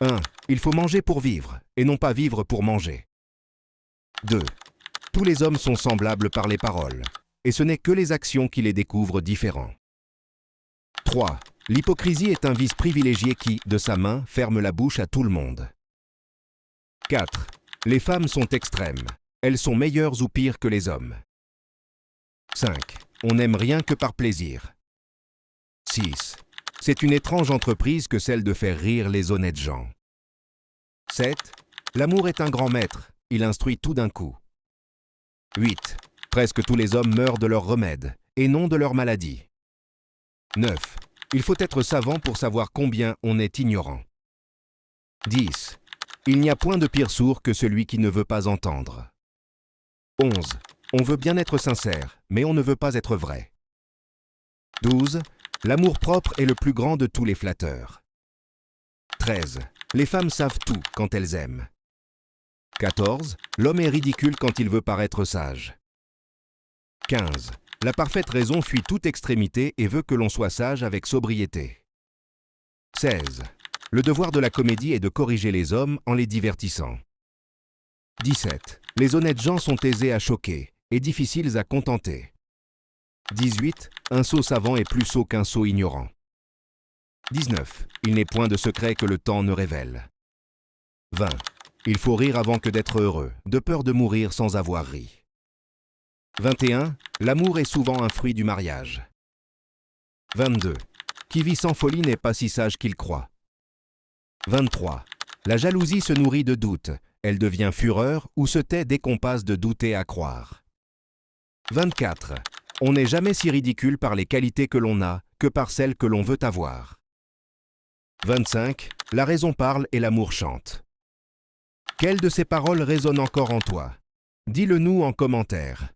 1. Il faut manger pour vivre, et non pas vivre pour manger. 2. Tous les hommes sont semblables par les paroles, et ce n'est que les actions qui les découvrent différents. 3. L'hypocrisie est un vice privilégié qui, de sa main, ferme la bouche à tout le monde. 4. Les femmes sont extrêmes. Elles sont meilleures ou pires que les hommes. 5. On n'aime rien que par plaisir. 6. C'est une étrange entreprise que celle de faire rire les honnêtes gens. 7. L'amour est un grand maître, il instruit tout d'un coup. 8. Presque tous les hommes meurent de leur remède, et non de leur maladie. 9. Il faut être savant pour savoir combien on est ignorant. 10. Il n'y a point de pire sourd que celui qui ne veut pas entendre. 11. On veut bien être sincère, mais on ne veut pas être vrai. 12. L'amour-propre est le plus grand de tous les flatteurs. 13. Les femmes savent tout quand elles aiment. 14. L'homme est ridicule quand il veut paraître sage. 15. La parfaite raison fuit toute extrémité et veut que l'on soit sage avec sobriété. 16. Le devoir de la comédie est de corriger les hommes en les divertissant. 17. Les honnêtes gens sont aisés à choquer et difficiles à contenter. 18. Un sot savant est plus sot qu'un sot ignorant. 19. Il n'est point de secret que le temps ne révèle. 20. Il faut rire avant que d'être heureux, de peur de mourir sans avoir ri. 21. L'amour est souvent un fruit du mariage. 22. Qui vit sans folie n'est pas si sage qu'il croit. 23. La jalousie se nourrit de doutes, elle devient fureur ou se tait dès qu'on passe de douter à croire. 24. On n'est jamais si ridicule par les qualités que l'on a que par celles que l'on veut avoir. 25. La raison parle et l'amour chante. Quelle de ces paroles résonne encore en toi? Dis-le nous en commentaire.